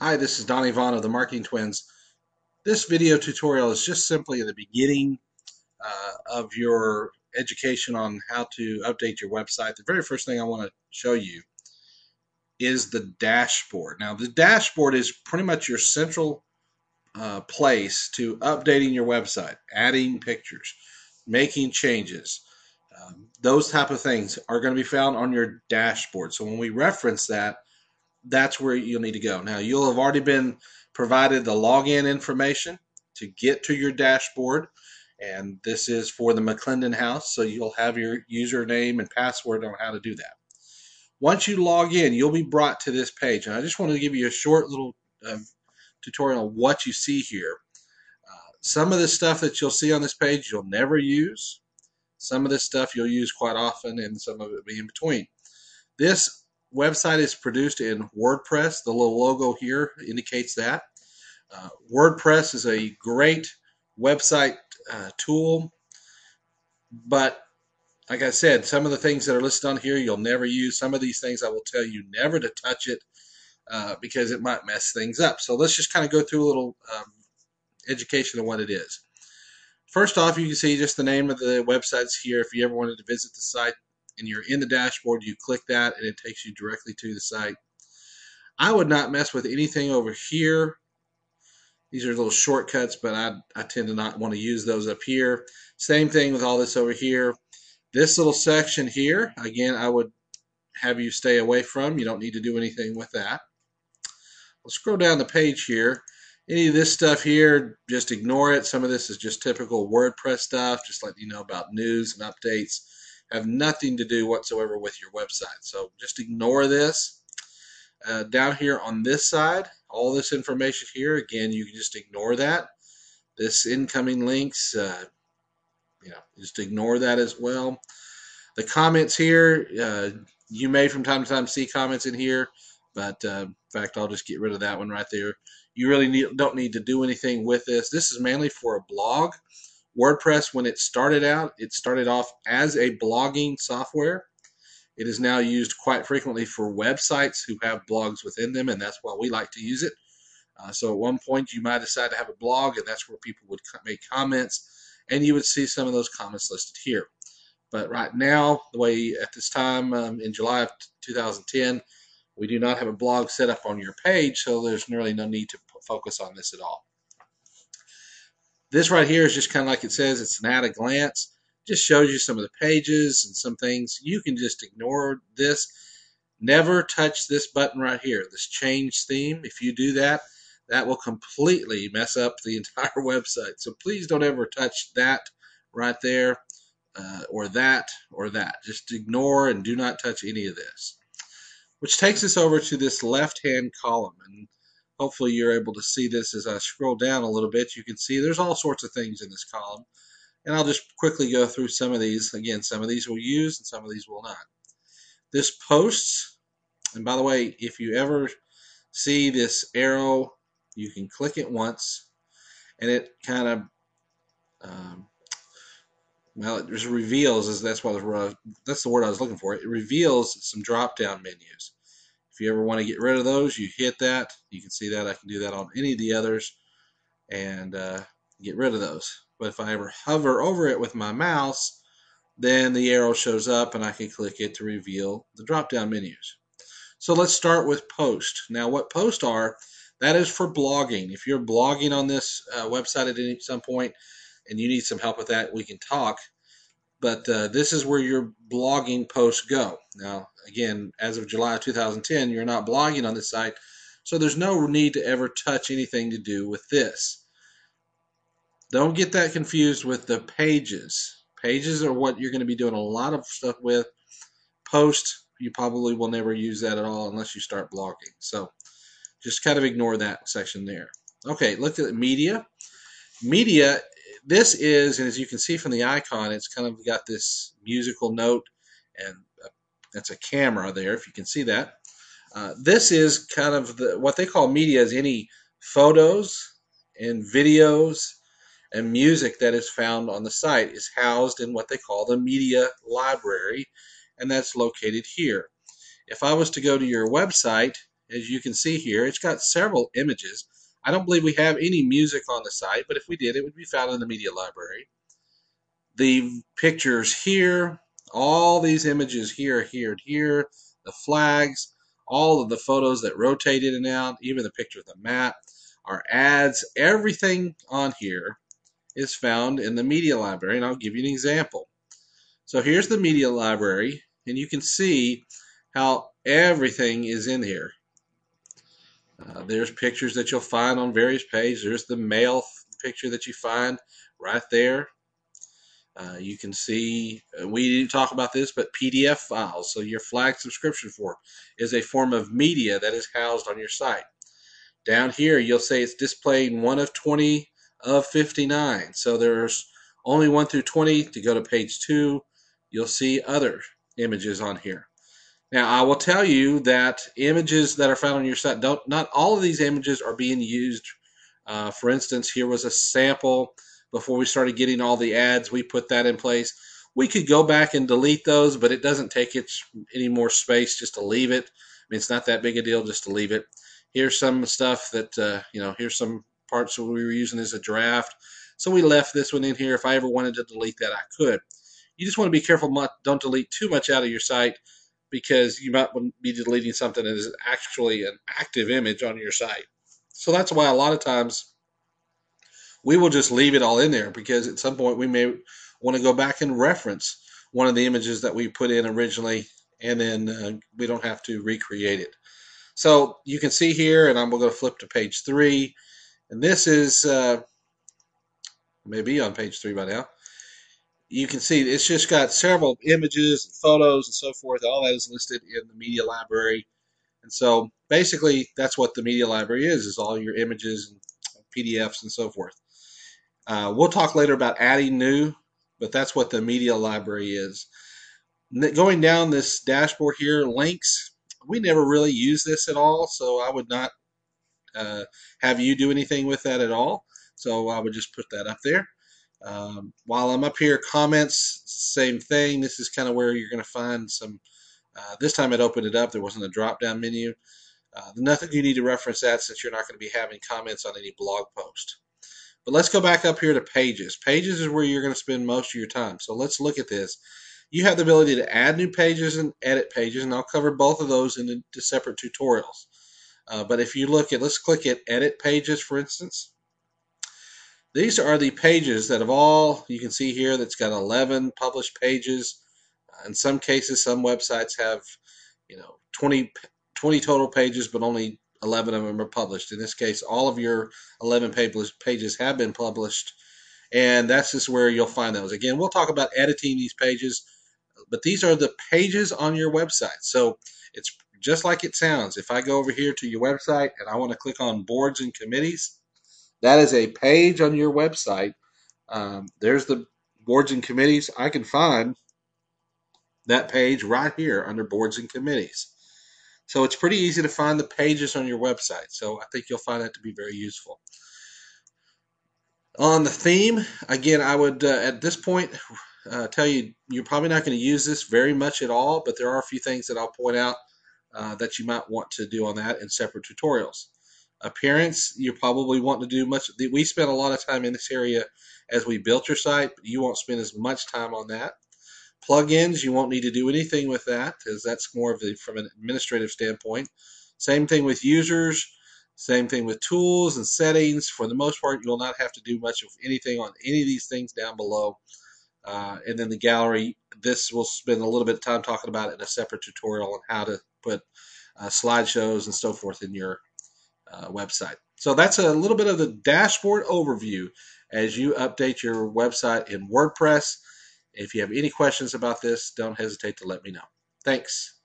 Hi, this is Donnie Vaughn of the Marketing Twins. This video tutorial is just simply the beginning of your education on how to update your website. The very first thing I want to show you is the dashboard. Now, the dashboard is pretty much your central place to updating your website, adding pictures, making changes. Those type of things are going to be found on your dashboard. So when we reference that, that's where you'll need to go. Now, you'll have already been provided the login information to get to your dashboard, and this is for the McClendon house, so you'll have your username and password on how to do that. Once you log in, you'll be brought to this page, and I just wanted to give you a short little tutorial on what you see here. Some of the stuff that you'll see on this page you'll never use. Some of this stuff you'll use quite often, and some of it will be in between. This website is produced in WordPress. The little logo here indicates that. WordPress is a great website tool, but like I said, some of the things that are listed on here you'll never use. Some of these things I will tell you never to touch it because it might mess things up. So let's just kind of go through a little education of what it is. First off, you can see just the name of the websites here. If you ever wanted to visit the site and you're in the dashboard, you click that and it takes you directly to the site. I would not mess with anything over here. These are little shortcuts, but I tend to not want to use those up here. Same thing with all this over here. This little section here, again, I would have you stay away from. You don't need to do anything with that. We'll scroll down the page here. Any of this stuff here, just ignore it. Some of this is just typical WordPress stuff, just letting you know about news and updates. Have nothing to do whatsoever with your website. So just ignore this. Down here on this side, all this information here, again, you can just ignore that. This incoming links, just ignore that as well. The comments here, you may from time to time see comments in here, but in fact, I'll just get rid of that one right there. You really don't need to do anything with this. This is mainly for a blog. WordPress, when it started out, it started off as a blogging software. It is now used quite frequently for websites who have blogs within them, and that's why we like to use it. So at one point, you might decide to have a blog, and that's where people would make comments, and you would see some of those comments listed here. But right now, the way at this time in July of 2010, we do not have a blog set up on your page, so there's really no need to focus on this at all. This right here is just kind of like it says, it's an at a glance. Just shows you some of the pages and some things. You can just ignore this. Never touch this button right here, this change theme. If you do that, that will completely mess up the entire website. So please don't ever touch that right there or that or that. Just ignore and do not touch any of this. Which takes us over to this left-hand column. And hopefully you're able to see this as I scroll down a little bit. You can see there's all sorts of things in this column. And I'll just quickly go through some of these. Again, some of these we'll use and some of these will not. This posts, and by the way, if you ever see this arrow, you can click it once, and it kind of, it just reveals, that's the word I was looking for. It reveals some drop-down menus. If you ever want to get rid of those, you hit that. You can see that. I can do that on any of the others and get rid of those. But if I ever hover over it with my mouse, then the arrow shows up and I can click it to reveal the drop-down menus. So let's start with post. Now what posts are, that is for blogging. If you're blogging on this website at some point and you need some help with that, we can talk. But this is where your blogging posts go. Now, again, as of July of 2010, you're not blogging on this site, so there's no need to ever touch anything to do with this. Don't get that confused with the pages. Pages are what you're going to be doing a lot of stuff with. Post, you probably will never use that at all unless you start blogging. So just kind of ignore that section there. Okay, look at media. Media, this is, and as you can see from the icon, it's kind of got this musical note, and that's a camera there, if you can see that. This is kind of what they call media is any photos and videos and music that is found on the site is housed in what they call the media library, and that's located here. If I was to go to your website as you can see here, it's got several images. I don't believe we have any music on the site, but if we did, it would be found in the media library. The pictures here, all these images here, here, and here, the flags, all of the photos that rotate in and out, even the picture of the map, our ads, everything on here is found in the media library, and I'll give you an example. So here's the media library, and you can see how everything is in here. There's pictures that you'll find on various pages. There's the mail picture that you find right there. You can see, we didn't talk about this, but PDF files. So your flag subscription form is a form of media that is housed on your site. Down here, you'll say it's displayed 1 of 20 of 59. So there's only 1 through 20. To go to page 2, you'll see other images on here. Now, I will tell you that images that are found on your site, not all of these images are being used. For instance, here was a sample before we started getting all the ads. We put that in place. We could go back and delete those, but it doesn't take any more space just to leave it. I mean, it's not that big a deal just to leave it. Here's some stuff that, here's some parts that we were using as a draft. So we left this one in here. If I ever wanted to delete that, I could. You just want to be careful, don't delete too much out of your site, because you might be deleting something that is actually an active image on your site. So that's why a lot of times we will just leave it all in there, because at some point we may want to go back and reference one of the images that we put in originally, and then we don't have to recreate it. So you can see here, and I'm going to flip to page 3, and this is maybe on page 3 by now. You can see it's just got several images and photos and so forth. All that is listed in the media library. And so basically that's what the media library is all your images and PDFs and so forth. We'll talk later about adding new, but that's what the media library is. Going down this dashboard here, links, we never really use this at all, so I would not have you do anything with that at all. So I would just put that up there. While I'm up here, comments, same thing. This is kind of where you're going to find some. This time it opened it up. There wasn't a drop-down menu. Nothing you need to reference that, since you're not going to be having comments on any blog post. But let's go back up here to pages. Pages is where you're going to spend most of your time. So let's look at this. You have the ability to add new pages and edit pages, and I'll cover both of those in the separate tutorials. But if you look at, let's click at edit pages, for instance. These are the pages that have all, you can see here, that's got 11 published pages. In some cases, some websites have, 20 total pages, but only 11 of them are published. In this case, all of your 11 pages have been published, and that's just where you'll find those. Again, we'll talk about editing these pages, but these are the pages on your website. So it's just like it sounds. If I go over here to your website and I want to click on boards and committees, that is a page on your website. There's the boards and committees. I can find that page right here under boards and committees. So it's pretty easy to find the pages on your website. So I think you'll find that to be very useful. On the theme, again, I would at this point tell you you're probably not going to use this very much at all, but there are a few things that I'll point out that you might want to do on that in separate tutorials. Appearance, you probably want to do much. We spent a lot of time in this area as we built your site, but you won't spend as much time on that. Plugins, you won't need to do anything with that, because that's more of from an administrative standpoint. Same thing with users, same thing with tools and settings. For the most part, you'll not have to do much of anything on any of these things down below. And then the gallery, this we'll spend a little bit of time talking about in a separate tutorial on how to put slideshows and so forth in your website. So that's a little bit of the dashboard overview as you update your website in WordPress. If you have any questions about this, don't hesitate to let me know. Thanks.